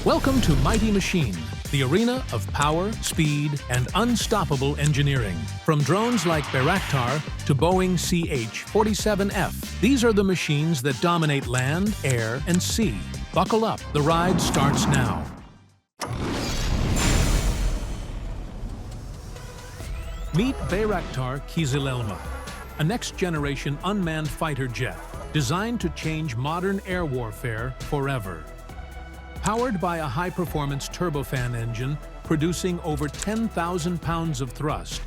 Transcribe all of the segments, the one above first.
Welcome to Mighty Machine, the arena of power, speed, and unstoppable engineering. From drones like Bayraktar to Boeing CH-47F, these are the machines that dominate land, air, and sea. Buckle up, the ride starts now. Meet Bayraktar Kızılelma, a next-generation unmanned fighter jet designed to change modern air warfare forever. Powered by a high-performance turbofan engine producing over 10,000 pounds of thrust,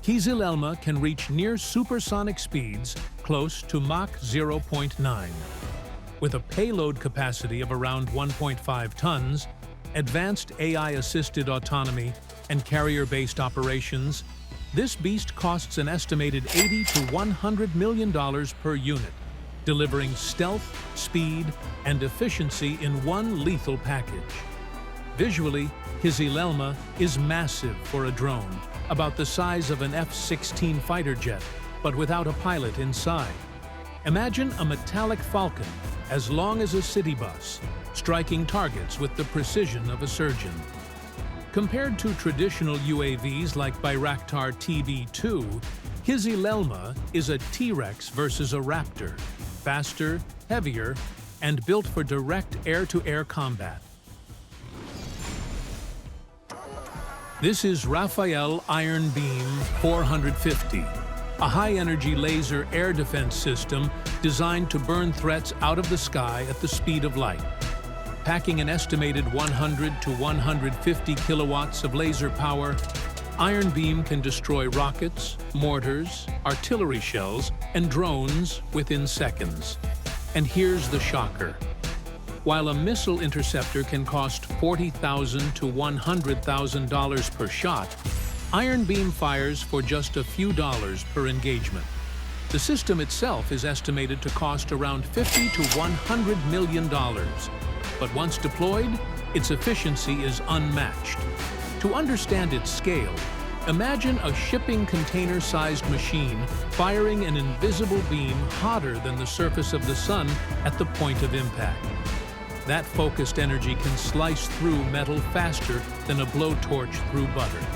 Kızılelma can reach near supersonic speeds close to Mach 0.9. With a payload capacity of around 1.5 tons, advanced AI-assisted autonomy, and carrier-based operations, this beast costs an estimated $80 to $100 million per unit, delivering stealth, speed, and efficiency in one lethal package. Visually, Kızılelma is massive for a drone, about the size of an F-16 fighter jet, but without a pilot inside. Imagine a metallic falcon as long as a city bus, striking targets with the precision of a surgeon. Compared to traditional UAVs like Bayraktar TB2, Kızılelma is a T-Rex versus a Raptor, faster, heavier, and built for direct air-to-air combat. This is RAFAEL Iron Beam 450, a high-energy laser air defense system designed to burn threats out of the sky at the speed of light. Packing an estimated 100 to 150 kilowatts of laser power, Iron Beam can destroy rockets, mortars, artillery shells, and drones within seconds. And here's the shocker. While a missile interceptor can cost $40,000 to $100,000 per shot, Iron Beam fires for just a few dollars per engagement. The system itself is estimated to cost around $50 to $100 million. But once deployed, its efficiency is unmatched. To understand its scale, imagine a shipping container-sized machine firing an invisible beam hotter than the surface of the sun at the point of impact. That focused energy can slice through metal faster than a blowtorch through butter.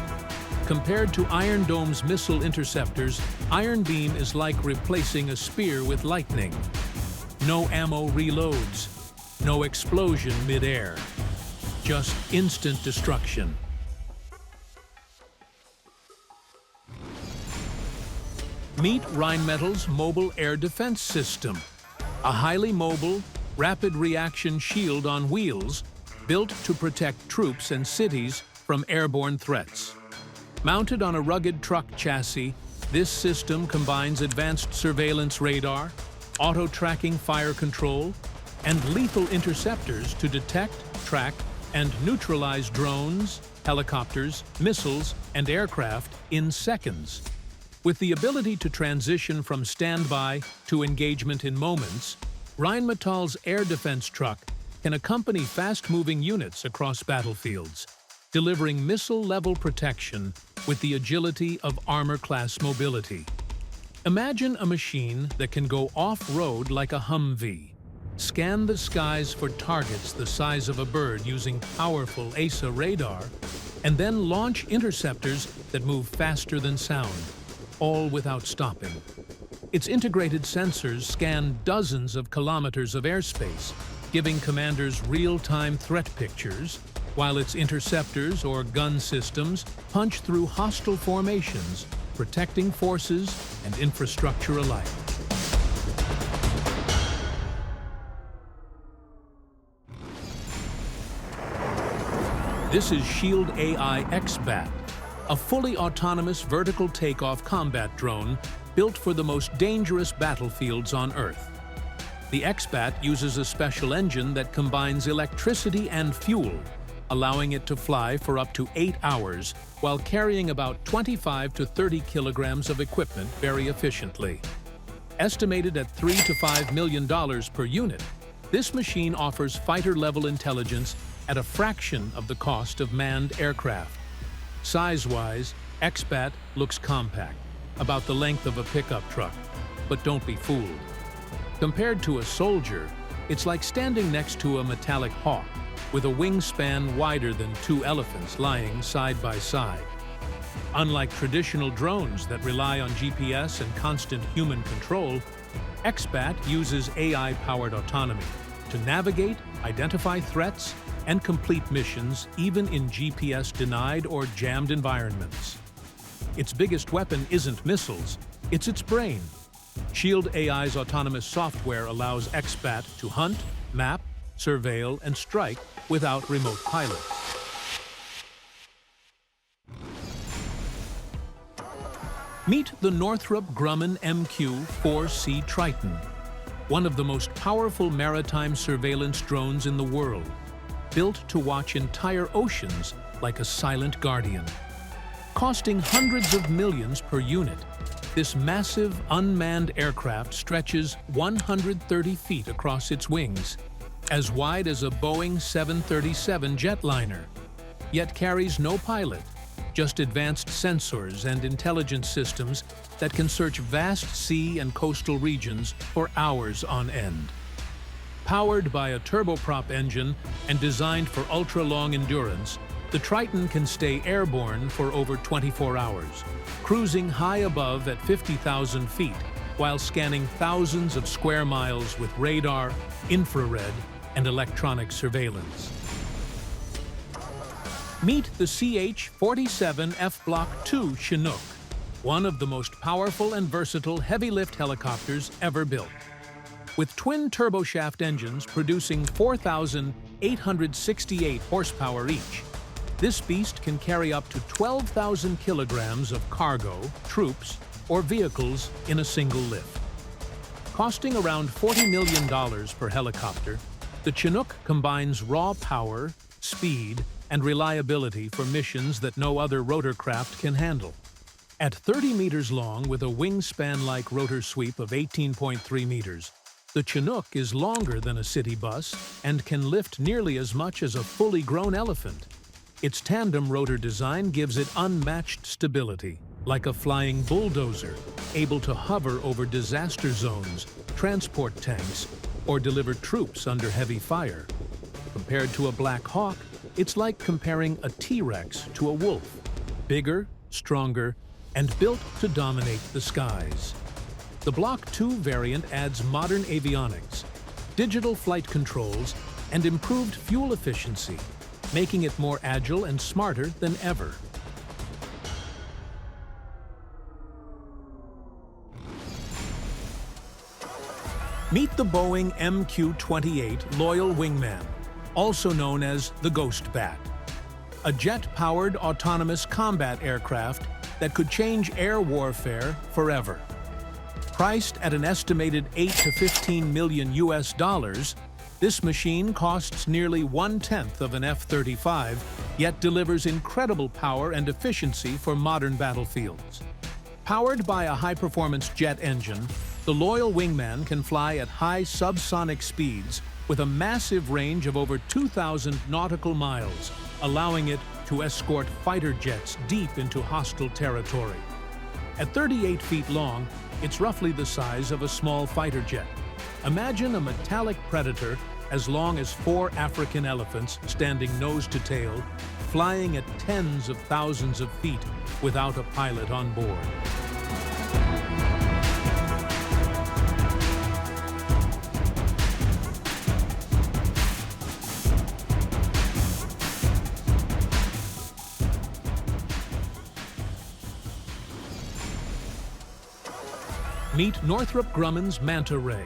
Compared to Iron Dome's missile interceptors, Iron Beam is like replacing a spear with lightning. No ammo reloads, no explosion mid-air, just instant destruction. Meet Rheinmetall's Mobile Air Defense System, a highly mobile, rapid reaction shield on wheels built to protect troops and cities from airborne threats. Mounted on a rugged truck chassis, this system combines advanced surveillance radar, auto-tracking fire control, and lethal interceptors to detect, track, and neutralize drones, helicopters, missiles, and aircraft in seconds. With the ability to transition from standby to engagement in moments, Rheinmetall's air defense truck can accompany fast-moving units across battlefields, delivering missile-level protection with the agility of armor-class mobility. Imagine a machine that can go off-road like a Humvee, scan the skies for targets the size of a bird using powerful ASA radar, and then launch interceptors that move faster than sound, all without stopping. Its integrated sensors scan dozens of kilometers of airspace, giving commanders real-time threat pictures, while its interceptors or gun systems punch through hostile formations, protecting forces and infrastructure alike. This is Shield AI X-Bat, a fully autonomous vertical takeoff combat drone built for the most dangerous battlefields on Earth. The X-Bat uses a special engine that combines electricity and fuel, allowing it to fly for up to 8 hours while carrying about 25 to 30 kilograms of equipment very efficiently. Estimated at $3 to $5 million per unit, this machine offers fighter-level intelligence at a fraction of the cost of manned aircraft. Size-wise, X-Bat looks compact, about the length of a pickup truck, but don't be fooled. Compared to a soldier, it's like standing next to a metallic hawk, with a wingspan wider than two elephants lying side by side. Unlike traditional drones that rely on GPS and constant human control, XBAT uses AI-powered autonomy to navigate, identify threats, and complete missions even in GPS-denied or jammed environments. Its biggest weapon isn't missiles, it's its brain. Shield AI's autonomous software allows XBAT to hunt, map, surveil, and strike without remote pilots. Meet the Northrop Grumman MQ-4C Triton, one of the most powerful maritime surveillance drones in the world, built to watch entire oceans like a silent guardian. Costing hundreds of millions per unit, this massive unmanned aircraft stretches 130 feet across its wings, as wide as a Boeing 737 jetliner, yet carries no pilot, just advanced sensors and intelligence systems that can search vast sea and coastal regions for hours on end. Powered by a turboprop engine and designed for ultra-long endurance, the Triton can stay airborne for over 24 hours, cruising high above at 50,000 feet while scanning thousands of square miles with radar, infrared, and electronic surveillance. Meet the CH-47F Block II Chinook, one of the most powerful and versatile heavy-lift helicopters ever built. With twin turboshaft engines producing 4,868 horsepower each, this beast can carry up to 12,000 kilograms of cargo, troops, or vehicles in a single lift. Costing around $40 million per helicopter, the Chinook combines raw power, speed, and reliability for missions that no other rotorcraft can handle. At 30 meters long with a wingspan-like rotor sweep of 18.3 meters, the Chinook is longer than a city bus and can lift nearly as much as a fully grown elephant. Its tandem rotor design gives it unmatched stability, like a flying bulldozer, able to hover over disaster zones, transport tanks, or deliver troops under heavy fire. Compared to a Black Hawk, it's like comparing a T-Rex to a wolf, bigger, stronger, and built to dominate the skies. The Block II variant adds modern avionics, digital flight controls, and improved fuel efficiency, making it more agile and smarter than ever. Meet the Boeing MQ-28 Loyal Wingman, also known as the Ghost Bat, a jet-powered autonomous combat aircraft that could change air warfare forever. Priced at an estimated $8 to $15 million US, this machine costs nearly 1/10 of an F-35, yet delivers incredible power and efficiency for modern battlefields. Powered by a high-performance jet engine, the Loyal Wingman can fly at high subsonic speeds with a massive range of over 2,000 nautical miles, allowing it to escort fighter jets deep into hostile territory. At 38 feet long, it's roughly the size of a small fighter jet. Imagine a metallic predator as long as 4 African elephants standing nose to tail, flying at tens of thousands of feet without a pilot on board. Meet Northrop Grumman's Manta Ray,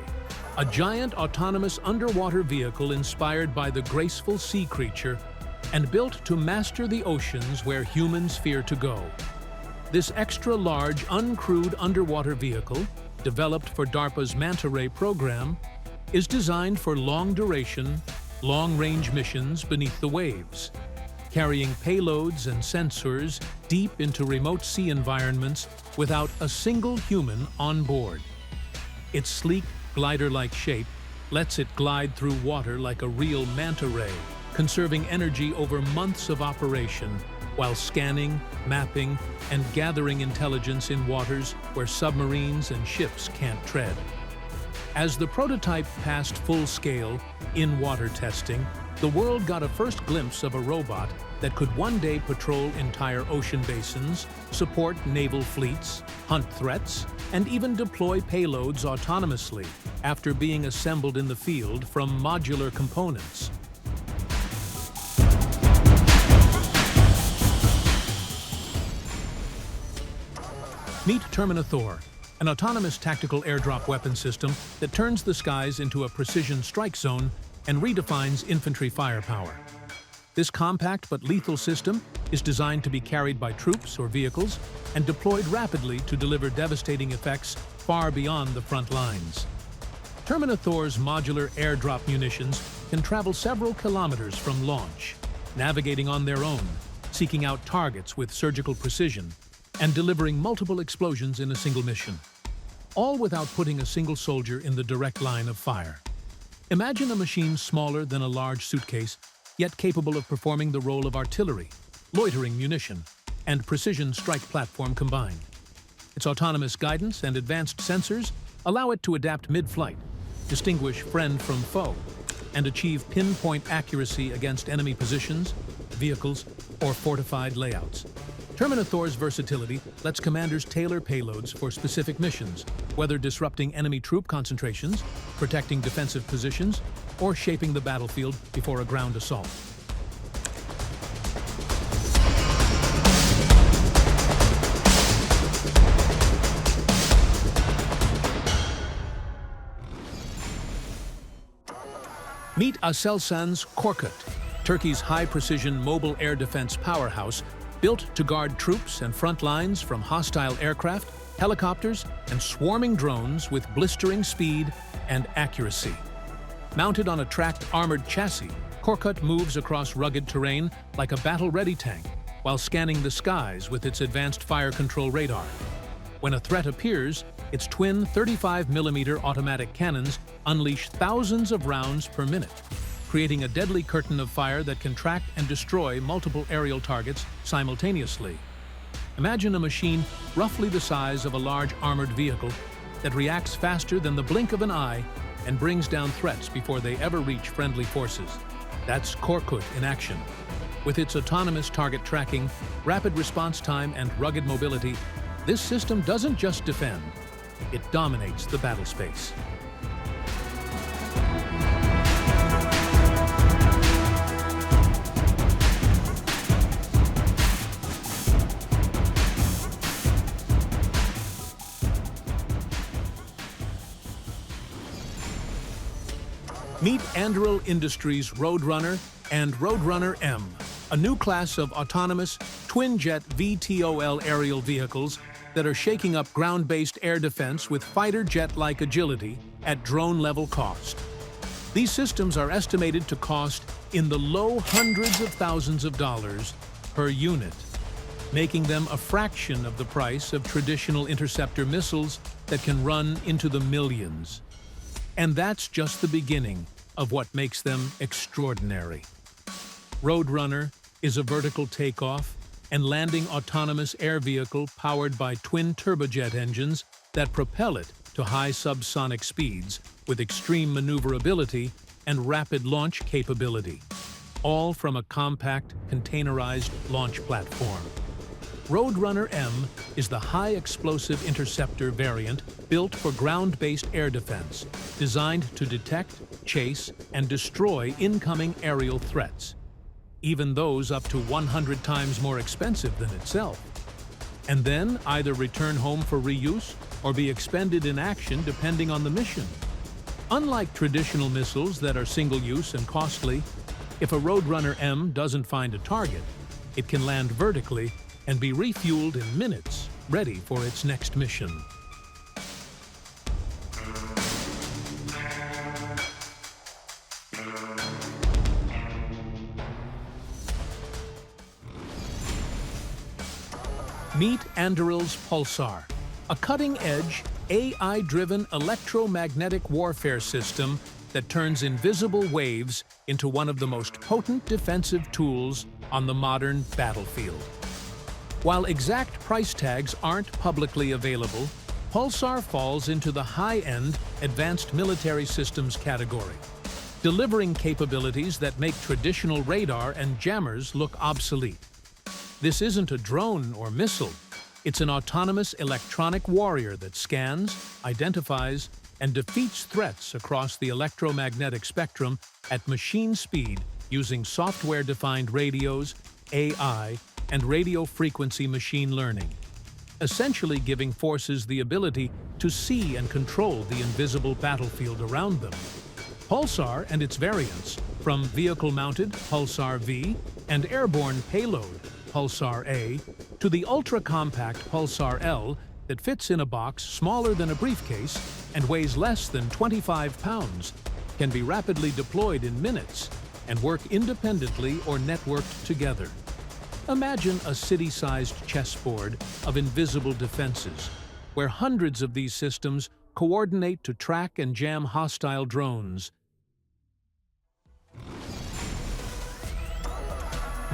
a giant autonomous underwater vehicle inspired by the graceful sea creature and built to master the oceans where humans fear to go. This extra-large, uncrewed underwater vehicle, developed for DARPA's Manta Ray program, is designed for long-duration, long-range missions beneath the waves, carrying payloads and sensors deep into remote sea environments without a single human on board. Its sleek, glider-like shape lets it glide through water like a real manta ray, conserving energy over months of operation while scanning, mapping, and gathering intelligence in waters where submarines and ships can't tread. As the prototype passed full-scale, in-water testing, the world got a first glimpse of a robot that could one day patrol entire ocean basins, support naval fleets, hunt threats, and even deploy payloads autonomously after being assembled in the field from modular components. Meet TerminaTHOR, an autonomous tactical airdrop weapon system that turns the skies into a precision strike zone and redefines infantry firepower. This compact but lethal system is designed to be carried by troops or vehicles and deployed rapidly to deliver devastating effects far beyond the front lines. TerminaTHOR's modular airdrop munitions can travel several kilometers from launch, navigating on their own, seeking out targets with surgical precision, and delivering multiple explosions in a single mission, all without putting a single soldier in the direct line of fire. Imagine a machine smaller than a large suitcase, yet capable of performing the role of artillery, loitering munition, and precision strike platform combined. Its autonomous guidance and advanced sensors allow it to adapt mid-flight, distinguish friend from foe, and achieve pinpoint accuracy against enemy positions, vehicles, or fortified layouts. TerminaTHOR's versatility lets commanders tailor payloads for specific missions, whether disrupting enemy troop concentrations, protecting defensive positions, or shaping the battlefield before a ground assault. Meet ASELSAN's KORKUT, Turkey's high-precision mobile air defense powerhouse, built to guard troops and front lines from hostile aircraft, helicopters, and swarming drones with blistering speed and accuracy. Mounted on a tracked armored chassis, KORKUT moves across rugged terrain like a battle-ready tank while scanning the skies with its advanced fire control radar. When a threat appears, its twin 35mm automatic cannons unleash thousands of rounds per minute, creating a deadly curtain of fire that can track and destroy multiple aerial targets simultaneously. Imagine a machine roughly the size of a large armored vehicle that reacts faster than the blink of an eye and brings down threats before they ever reach friendly forces. That's KORKUT in action. With its autonomous target tracking, rapid response time, and rugged mobility, this system doesn't just defend, it dominates the battle space. Meet Anduril Industries Roadrunner and Roadrunner-M, a new class of autonomous twin-jet VTOL aerial vehicles that are shaking up ground-based air defense with fighter jet-like agility at drone-level cost. These systems are estimated to cost in the low hundreds of thousands of dollars per unit, making them a fraction of the price of traditional interceptor missiles that can run into the millions. And that's just the beginning of what makes them extraordinary. Roadrunner is a vertical takeoff and landing autonomous air vehicle powered by twin turbojet engines that propel it to high subsonic speeds with extreme maneuverability and rapid launch capability, all from a compact, containerized launch platform. Roadrunner-M is the high-explosive interceptor variant built for ground-based air defense, designed to detect, chase, and destroy incoming aerial threats, even those up to 100 times more expensive than itself, and then either return home for reuse or be expended in action depending on the mission. Unlike traditional missiles that are single-use and costly, if a Roadrunner-M doesn't find a target, it can land vertically and be refueled in minutes, ready for its next mission. Meet Anduril's Pulsar, a cutting-edge, AI-driven electromagnetic warfare system that turns invisible waves into one of the most potent defensive tools on the modern battlefield. While exact price tags aren't publicly available, Pulsar falls into the high-end advanced military systems category. delivering capabilities that make traditional radar and jammers look obsolete. This isn't a drone or missile. It's an autonomous electronic warrior that scans, identifies, and defeats threats across the electromagnetic spectrum at machine speed using software-defined radios, AI, and radio frequency machine learning, essentially giving forces the ability to see and control the invisible battlefield around them. Pulsar and its variants, from vehicle-mounted Pulsar V and airborne payload Pulsar A to the ultra-compact Pulsar L that fits in a box smaller than a briefcase and weighs less than 25 pounds, can be rapidly deployed in minutes and work independently or networked together. Imagine a city-sized chessboard of invisible defenses, where hundreds of these systems coordinate to track and jam hostile drones.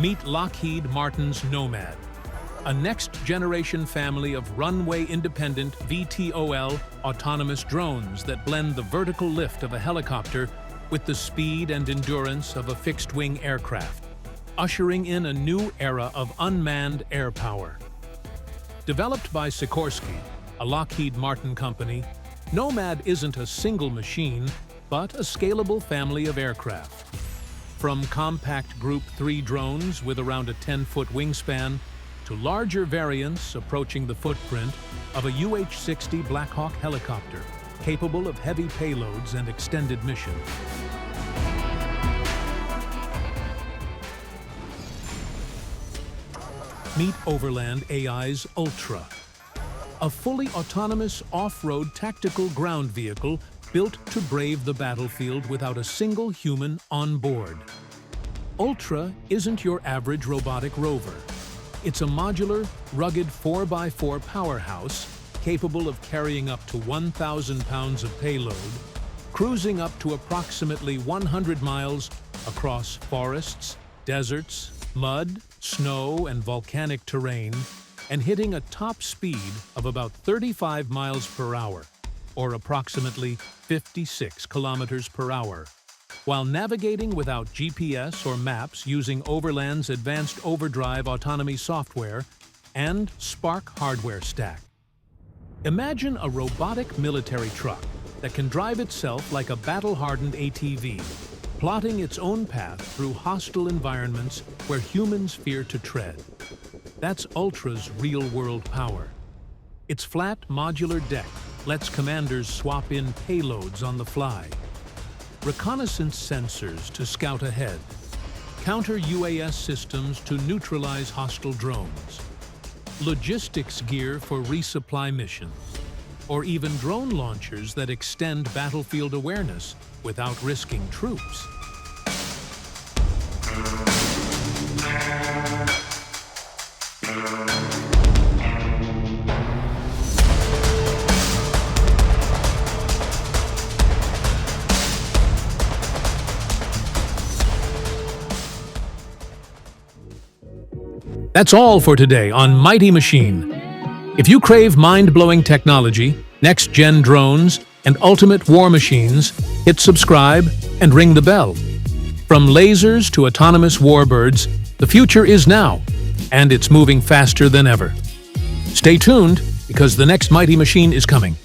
Meet Lockheed Martin's NOMAD, a next-generation family of runway-independent VTOL autonomous drones that blend the vertical lift of a helicopter with the speed and endurance of a fixed-wing aircraft, ushering in a new era of unmanned air power. Developed by Sikorsky, a Lockheed Martin company, NOMAD isn't a single machine, but a scalable family of aircraft. From compact Group 3 drones with around a 10-foot wingspan to larger variants approaching the footprint of a UH-60 Black Hawk helicopter, capable of heavy payloads and extended missions. Meet Overland AI's ULTRA, a fully autonomous off-road tactical ground vehicle built to brave the battlefield without a single human on board. ULTRA isn't your average robotic rover. It's a modular, rugged 4x4 powerhouse capable of carrying up to 1,000 pounds of payload, cruising up to approximately 100 miles across forests, deserts, mud, snow, and volcanic terrain, and hitting a top speed of about 35 miles per hour, or approximately 56 kilometers per hour, while navigating without GPS or maps using Overland's advanced overdrive autonomy software and Spark hardware stack. Imagine a robotic military truck that can drive itself like a battle-hardened ATV, plotting its own path through hostile environments where humans fear to tread. That's ULTRA's real-world power. Its flat, modular deck lets commanders swap in payloads on the fly, reconnaissance sensors to scout ahead, counter-UAS systems to neutralize hostile drones, logistics gear for resupply missions, or even drone launchers that extend battlefield awareness without risking troops. That's all for today on Mighty Machine. If you crave mind-blowing technology, next-gen drones, and ultimate war machines, hit subscribe and ring the bell. From lasers to autonomous warbirds, the future is now, and it's moving faster than ever. Stay tuned, because the next Mighty Machine is coming.